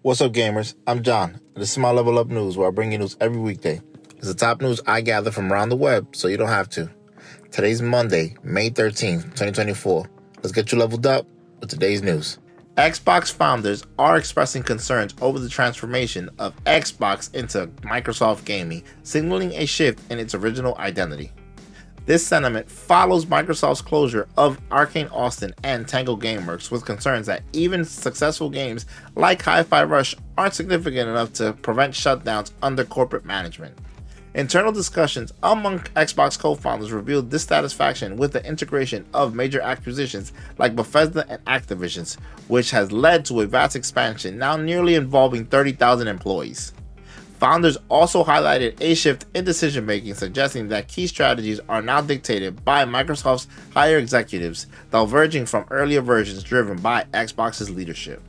What's up, gamers? I'm John. This is my Level Up News, where I bring you news every weekday. It's the top news I gather from around the web, so you don't have to. Today's Monday, May 13th, 2024. Let's get you leveled up with today's news. Xbox founders are expressing concerns over the transformation of Xbox into Microsoft Gaming, signaling a shift in its original identity. This sentiment follows Microsoft's closure of Arkane Austin and Tango Gameworks, with concerns that even successful games like Hi-Fi Rush aren't significant enough to prevent shutdowns under corporate management. Internal discussions among Xbox co-founders revealed dissatisfaction with the integration of major acquisitions like Bethesda and Activision, which has led to a vast expansion now nearly involving 30,000 employees. Founders also highlighted a shift in decision-making, suggesting that key strategies are now dictated by Microsoft's higher executives, diverging from earlier versions driven by Xbox's leadership.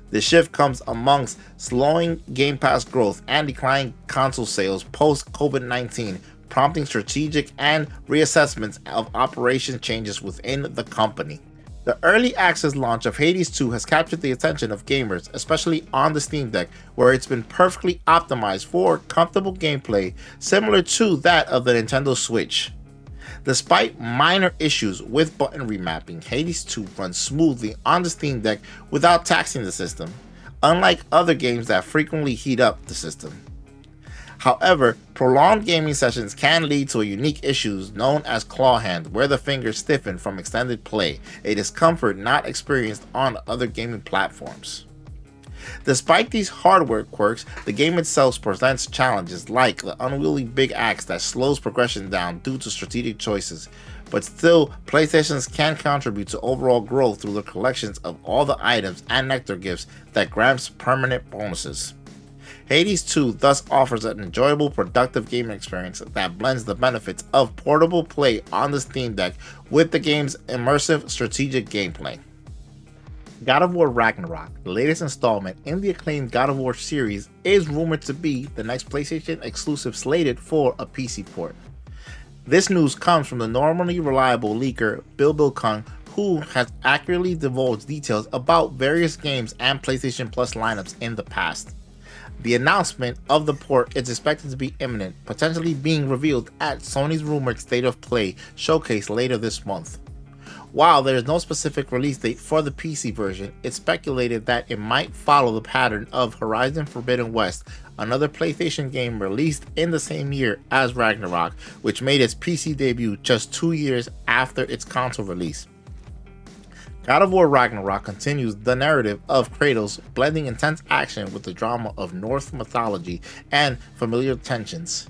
The shift comes amongst slowing Game Pass growth and declining console sales post-COVID-19, prompting strategic and reassessments of operation changes within the company. The early access launch of Hades 2 has captured the attention of gamers, especially on the Steam Deck, where it's been perfectly optimized for comfortable gameplay similar to that of the Nintendo Switch. Despite minor issues with button remapping, Hades 2 runs smoothly on the Steam Deck without taxing the system, unlike other games that frequently heat up the system. However, prolonged gaming sessions can lead to a unique issue known as claw hand, where the fingers stiffen from extended play, a discomfort not experienced on other gaming platforms. Despite these hardware quirks, the game itself presents challenges like the unwieldy big axe that slows progression down due to strategic choices, but still, PlayStations can contribute to overall growth through the collections of all the items and nectar gifts that grants permanent bonuses. Hades 2 thus offers an enjoyable, productive gaming experience that blends the benefits of portable play on the Steam Deck with the game's immersive strategic gameplay. God of War Ragnarok, the latest installment in the acclaimed God of War series, is rumored to be the next PlayStation exclusive slated for a PC port. This news comes from the normally reliable leaker Bill Kung, who has accurately divulged details about various games and PlayStation Plus lineups in the past. The announcement of the port is expected to be imminent, potentially being revealed at Sony's rumored State of Play showcase later this month. While there is no specific release date for the PC version, it's speculated that it might follow the pattern of Horizon Forbidden West, another PlayStation game released in the same year as Ragnarok, which made its PC debut just 2 years after its console release. God of War Ragnarok continues the narrative of Kratos, blending intense action with the drama of Norse mythology and familiar tensions.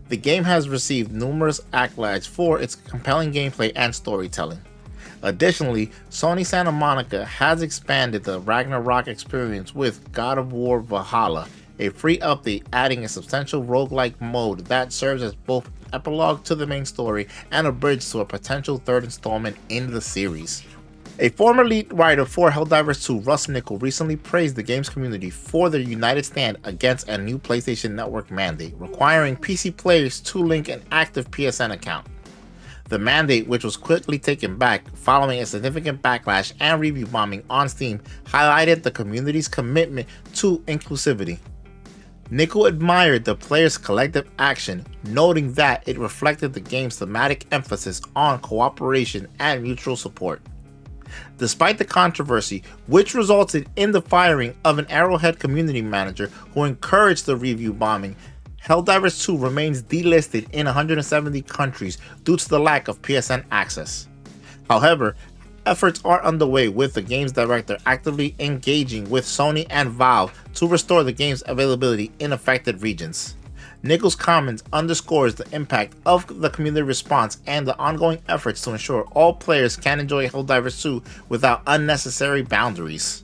The game has received numerous accolades for its compelling gameplay and storytelling. Additionally, Sony Santa Monica has expanded the Ragnarok experience with God of War Valhalla, a free update adding a substantial roguelike mode that serves as both an epilogue to the main story and a bridge to a potential third installment in the series. A former lead writer for Helldivers 2, Russ Nichol, recently praised the game's community for their united stand against a new PlayStation Network mandate requiring PC players to link an active PSN account. The mandate, which was quickly taken back following a significant backlash and review bombing on Steam, highlighted the community's commitment to inclusivity. Nichol admired the players' collective action, noting that it reflected the game's thematic emphasis on cooperation and mutual support. Despite the controversy, which resulted in the firing of an Arrowhead community manager who encouraged the review bombing, Helldivers 2 remains delisted in 170 countries due to the lack of PSN access. However, efforts are underway with the game's director actively engaging with Sony and Valve to restore the game's availability in affected regions. Nichol's comments underscores the impact of the community response and the ongoing efforts to ensure all players can enjoy Helldivers 2 without unnecessary boundaries.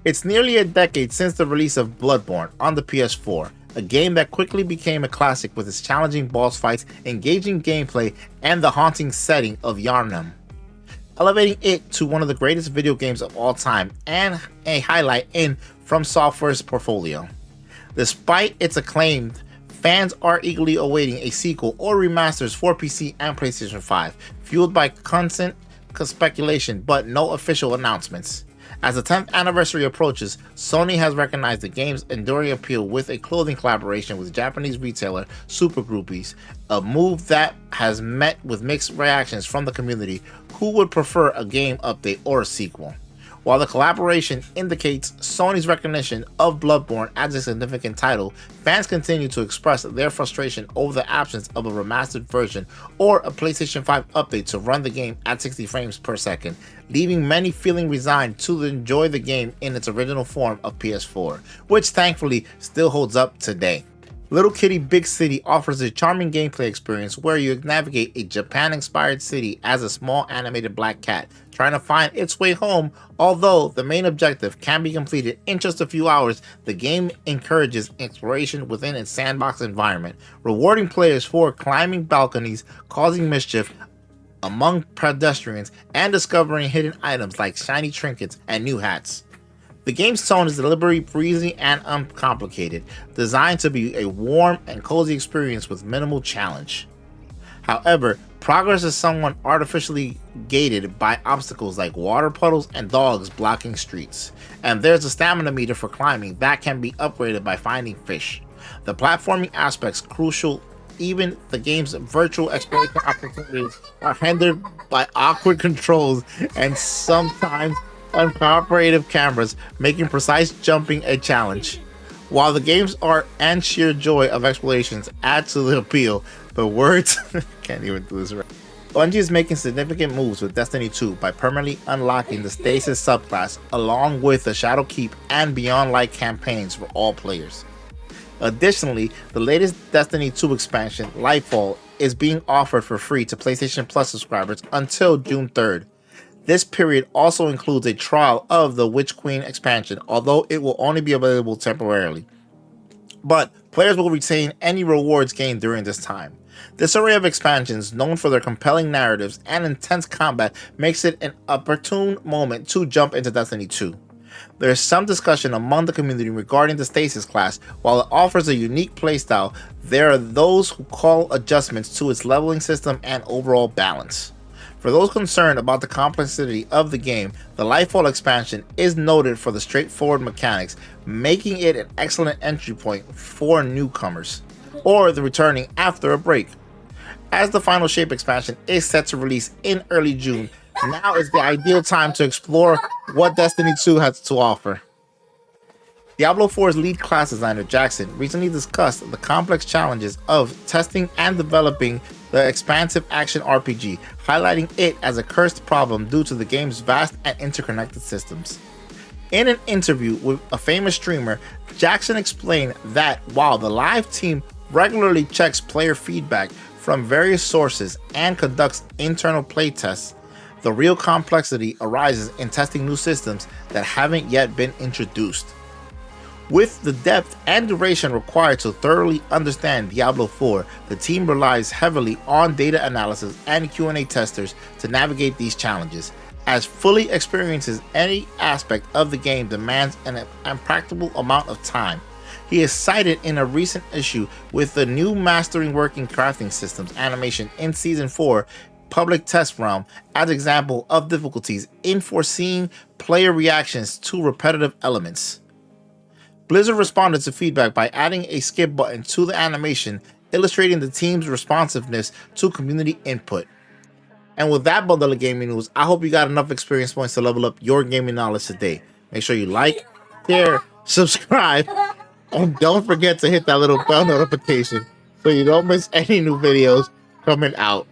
It's nearly a decade since the release of Bloodborne on the PS4, a game that quickly became a classic with its challenging boss fights, engaging gameplay, and the haunting setting of Yharnam, elevating it to one of the greatest video games of all time and a highlight in From Software's portfolio. Despite its acclaim, fans are eagerly awaiting a sequel or remasters for PC and PlayStation 5, fueled by constant speculation but no official announcements. As the 10th anniversary approaches, Sony has recognized the game's enduring appeal with a clothing collaboration with Japanese retailer Super Groupies, a move that has met with mixed reactions from the community who would prefer a game update or a sequel. While the collaboration indicates Sony's recognition of Bloodborne as a significant title, fans continue to express their frustration over the absence of a remastered version or a PlayStation 5 update to run the game at 60 frames per second, leaving many feeling resigned to enjoy the game in its original form of PS4, which thankfully still holds up today. Little Kitty Big City offers a charming gameplay experience where you navigate a Japan-inspired city as a small animated black cat trying to find its way home. Although the main objective can be completed in just a few hours, the game encourages exploration within its sandbox environment, rewarding players for climbing balconies, causing mischief among pedestrians, and discovering hidden items like shiny trinkets and new hats. The game's tone is deliberately breezy and uncomplicated, designed to be a warm and cozy experience with minimal challenge. However, progress is somewhat artificially gated by obstacles like water puddles and dogs blocking streets, and there's a stamina meter for climbing that can be upgraded by finding fish. The platforming aspects crucial. Even the game's virtual exploration opportunities are hindered by awkward controls and sometimes uncooperative cameras, making precise jumping a challenge. While the game's art and sheer joy of explorations add to the appeal, the words can't even do this right. Bungie is making significant moves with Destiny 2 by permanently unlocking the Stasis subclass along with the Shadowkeep and Beyond Light campaigns for all players. Additionally, the latest Destiny 2 expansion, Lifefall, is being offered for free to PlayStation Plus subscribers until June 3rd. This period also includes a trial of the Witch Queen expansion, although it will only be available temporarily. But players will retain any rewards gained during this time. This array of expansions, known for their compelling narratives and intense combat, makes it an opportune moment to jump into Destiny 2. There is some discussion among the community regarding the Stasis class. While it offers a unique playstyle, there are those who call adjustments to its leveling system and overall balance. For those concerned about the complexity of the game, the Lifefall expansion is noted for the straightforward mechanics, making it an excellent entry point for newcomers, or the returning after a break. As the Final Shape expansion is set to release in early June, now is the ideal time to explore what Destiny 2 has to offer. Diablo 4's lead class designer Jackson recently discussed the complex challenges of testing and developing the expansive action RPG, highlighting it as a cursed problem due to the game's vast and interconnected systems. In an interview with a famous streamer, Jackson explained that while the live team regularly checks player feedback from various sources and conducts internal playtests, the real complexity arises in testing new systems that haven't yet been introduced. With the depth and duration required to thoroughly understand Diablo 4, the team relies heavily on data analysis and Q&A testers to navigate these challenges, as fully experiences any aspect of the game demands an impractical amount of time. He is cited in a recent issue with the new mastering working crafting systems animation in Season 4 public test realm as example of difficulties in foreseeing player reactions to repetitive elements. Blizzard responded to feedback by adding a skip button to the animation, illustrating the team's responsiveness to community input. And with that bundle of gaming news, I hope you got enough experience points to level up your gaming knowledge today. Make sure you like, share, subscribe, and don't forget to hit that little bell notification so you don't miss any new videos coming out.